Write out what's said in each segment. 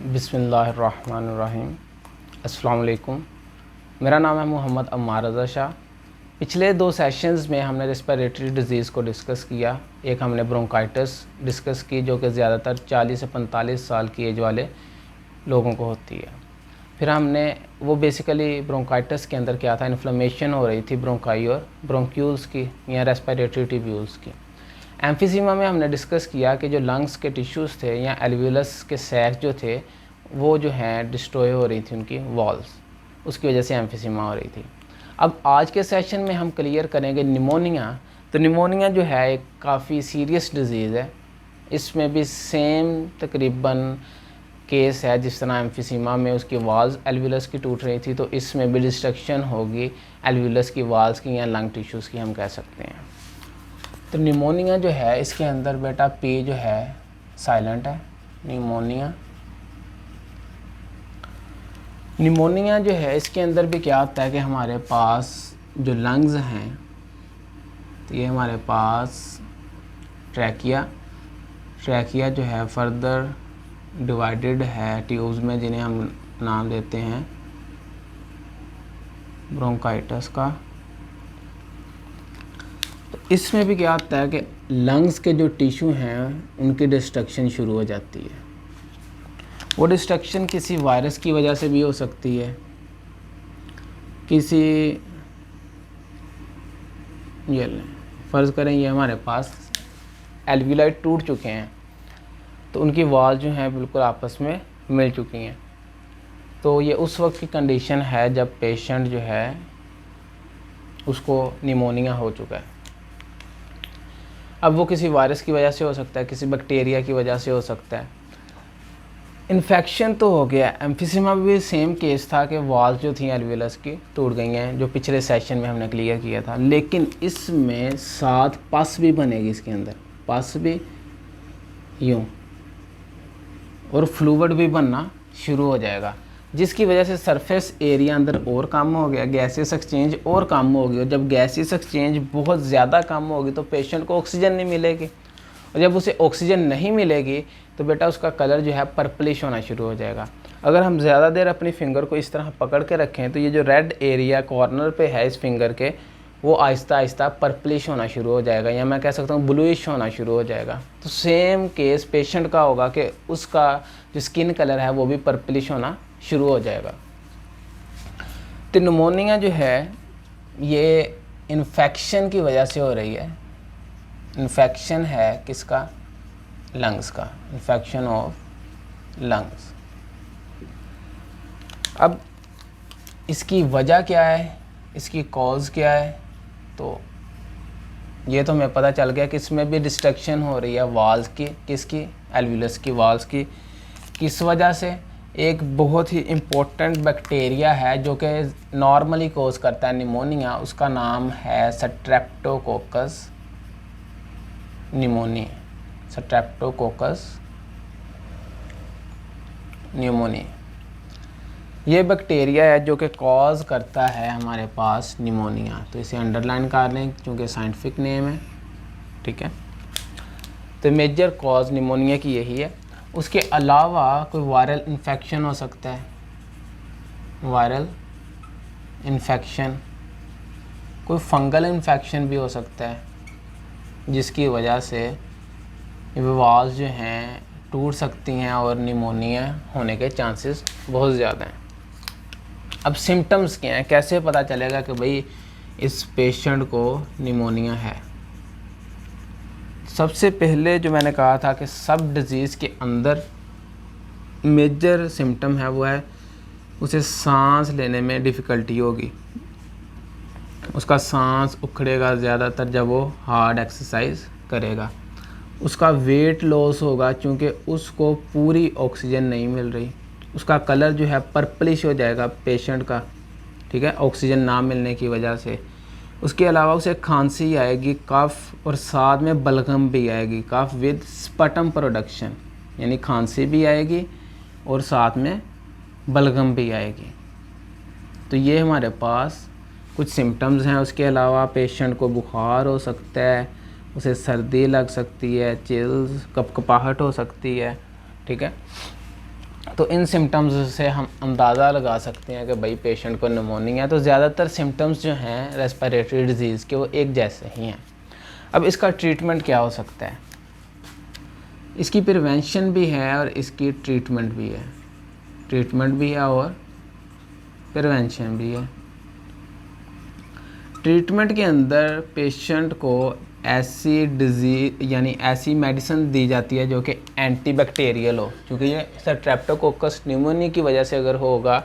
बिस्मिल्लाहिर्रहमानिर्रहीम। अस्सलाम वालेकुम। मेरा नाम है मोहम्मद अम्मार रज़ा शाह। पिछले 2 सेशंस में हमने रेस्पिरेटरी डिज़ीज़ को डिस्कस किया। एक हमने ब्रोंकाइटिस डिस्कस की जो कि ज़्यादातर 40 से 45 साल की एज वाले लोगों को होती है। फिर हमने वो बेसिकली ब्रोंकाइटिस के अंदर क्या था, इन्फ्लेमेशन हो रही थी ब्रोंकाई और ब्रोंक्यूल्स की या रेस्पिरेटरी ट्यूब्यूल्स की। एम्फीसीमा में हमने डिस्कस किया कि जो लंग्स के टिश्यूज़ थे या एल्वियोलस के सैक जो थे वो जो हैं डिस्ट्रॉय हो रही थी, उनकी वॉल्स, उसकी वजह से एम्फीसीमा हो रही थी। अब आज के सेशन में हम क्लियर करेंगे निमोनिया। तो निमोनिया जो है एक काफ़ी सीरियस डिज़ीज़ है। इसमें भी सेम तकरीबन केस है जिस तरह एम्फीसीमा में उसकी वाल्स एल्वियोलस की टूट रही थी, तो इसमें भी डिस्ट्रक्शन होगी एल्वियोलस की वाल्स की या लंग टिश्यूज़ की, हम कह सकते हैं। तो निमोनिया जो है इसके अंदर बेटा पी जो है साइलेंट है। निमोनिया जो है इसके अंदर भी क्या होता है कि हमारे पास जो लंग्स हैं, तो ये हमारे पास ट्रैकिया जो है फर्दर डिवाइडेड है ट्यूब्स में, जिन्हें हम नाम देते हैं ब्रोंकाइटिस का। तो इसमें भी क्या होता है कि लंग्स के जो टिश्यू हैं उनकी डिस्ट्रक्शन शुरू हो जाती है। वो डिस्ट्रक्शन किसी वायरस की वजह से भी हो सकती है, किसी ये फ़र्ज़ करें ये हमारे पास एल्वियोलाई टूट चुके हैं, तो उनकी वाल जो हैं बिल्कुल आपस में मिल चुकी हैं। तो ये उस वक्त की कंडीशन है जब पेशेंट जो है उसको निमोनिया हो चुका है। अब वो किसी वायरस की वजह से हो सकता है, किसी बैक्टीरिया की वजह से हो सकता है। इन्फेक्शन तो हो गया। एम्फीसीमा भी सेम केस था कि वाल्स जो थी एल्वियोलस की टूट गई हैं, जो पिछले सेशन में हमने क्लियर किया था। लेकिन इसमें साथ पस भी बनेगी, इसके अंदर पस भी यूँ और फ्लूइड भी बनना शुरू हो जाएगा, जिसकी वजह से सरफेस एरिया अंदर और कम हो गया, गैसेस एक्सचेंज और कम होगी। और जब गैसेस एक्सचेंज बहुत ज़्यादा कम होगी तो पेशेंट को ऑक्सीजन नहीं मिलेगी, और जब उसे ऑक्सीजन नहीं मिलेगी तो बेटा उसका कलर जो है पर्पलिश होना शुरू हो जाएगा। अगर हम ज़्यादा देर अपनी फिंगर को इस तरह पकड़ के रखें तो ये जो रेड एरिया कॉर्नर पे है इस फिंगर के, वो आहिस्ता आहिस्ता पर्पलिश होना शुरू हो जाएगा, या मैं कह सकता हूँ ब्लूइश होना शुरू हो जाएगा। तो सेम केस पेशेंट का होगा कि उसका जो स्किन कलर है वो भी पर्पलिश होना शुरू हो जाएगा। तो निमोनिया जो है ये इन्फेक्शन की वजह से हो रही है। इन्फेक्शन है किसका? लंग्स का, इन्फेक्शन ऑफ लंग्स। अब इसकी वजह क्या है, इसकी कॉज क्या है? तो ये तो हमें पता चल गया कि इसमें भी डिस्ट्रक्शन हो रही है वाल्स की, किसकी? एल्वियोलस की वाल्स की। किस वजह से? एक बहुत ही इम्पोर्टेंट बैक्टीरिया है जो कि नॉर्मली कोज करता है निमोनिया, उसका नाम है स्ट्रेप्टोकोकस निमोनी। स्ट्रेप्टोकोकस न्यूमोनी ये बैक्टीरिया है जो कि कॉज करता है हमारे पास निमोनिया। तो इसे अंडरलाइन कर लें क्योंकि साइंटिफिक नेम है, ठीक है। तो मेजर कॉज निमोनिया की यही है। उसके अलावा कोई वायरल इन्फेक्शन हो सकता है, वायरल इन्फेक्शन, कोई फंगल इन्फेक्शन भी हो सकता है, जिसकी वजह से वाल्स जो हैं टूट सकती हैं और निमोनिया होने के चांसेस बहुत ज़्यादा हैं। अब सिम्टम्स क्या हैं, कैसे पता चलेगा कि भाई इस पेशेंट को निमोनिया है? सबसे पहले जो मैंने कहा था कि सब डिज़ीज़ के अंदर मेजर सिम्टम है वो है उसे सांस लेने में डिफ़िकल्टी होगी, उसका सांस उखड़ेगा ज़्यादातर जब वो हार्ड एक्सरसाइज करेगा। उसका वेट लॉस होगा क्योंकि उसको पूरी ऑक्सीजन नहीं मिल रही। उसका कलर जो है पर्पलिश हो जाएगा पेशेंट का, ठीक है, ऑक्सीजन ना मिलने की वजह से। उसके अलावा उसे खांसी आएगी, कफ, और साथ में बलगम भी आएगी, कफ विद स्पटम प्रोडक्शन, यानी खांसी भी आएगी और साथ में बलगम भी आएगी। तो ये हमारे पास कुछ सिम्टम्स हैं। उसके अलावा पेशेंट को बुखार हो सकता है, उसे सर्दी लग सकती है, चिल्स, कपकपाहट हो सकती है, ठीक है। तो इन सिम्टम्स से हम अंदाज़ा लगा सकते हैं कि भाई पेशेंट को निमोनिया है। तो ज़्यादातर सिम्टम्स जो हैं रेस्पिरेटरी डिजीज़ के वो एक जैसे ही हैं। अब इसका ट्रीटमेंट क्या हो सकता है? इसकी प्रिवेंशन भी है और इसकी ट्रीटमेंट भी है। ट्रीटमेंट भी है और प्रिवेंशन भी है। ट्रीटमेंट के अंदर पेशेंट को ऐसी डिजीज़ यानी ऐसी मेडिसिन दी जाती है जो कि एंटीबैक्टीरियल हो, क्योंकि ये स्ट्रेप्टोकोकस निमोनिया की वजह से अगर होगा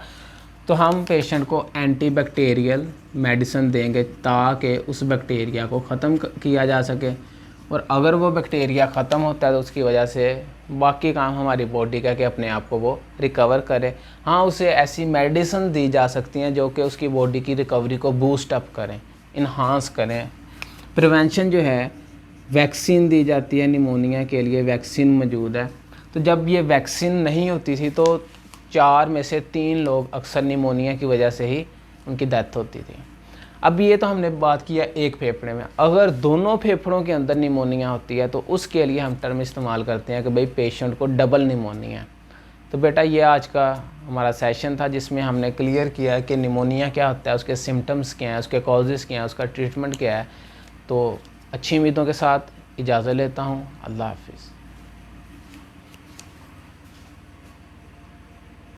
तो हम पेशेंट को एंटीबैक्टीरियल मेडिसिन देंगे ताकि उस बैक्टीरिया को ख़त्म किया जा सके। और अगर वो बैक्टीरिया ख़त्म होता है तो उसकी वजह से बाकी काम हमारी बॉडी का कि अपने आप को वो रिकवर करे। हाँ, उसे ऐसी मेडिसिन दी जा सकती हैं जो कि उसकी बॉडी की रिकवरी को बूस्ट अप करें, इन्हांस करें। प्रिवेंशन जो है, वैक्सीन दी जाती है निमोनिया के लिए, वैक्सीन मौजूद है। तो जब ये वैक्सीन नहीं होती थी तो 4 में से 3 लोग अक्सर निमोनिया की वजह से ही उनकी डेथ होती थी। अब ये तो हमने बात किया एक फेफड़े में। अगर दोनों फेफड़ों के अंदर निमोनिया होती है तो उसके लिए हम टर्म इस्तेमाल करते हैं कि भाई पेशेंट को डबल निमोनिया है। तो बेटा ये आज का हमारा सेशन था जिसमें हमने क्लियर किया कि निमोनिया क्या होता है, उसके सिम्टम्स क्या हैं, उसके कॉजेज़ क्या हैं, उसका ट्रीटमेंट क्या है। तो अच्छी उम्मीदों के साथ इजाज़त लेता हूँ। अल्लाह हाफिज़।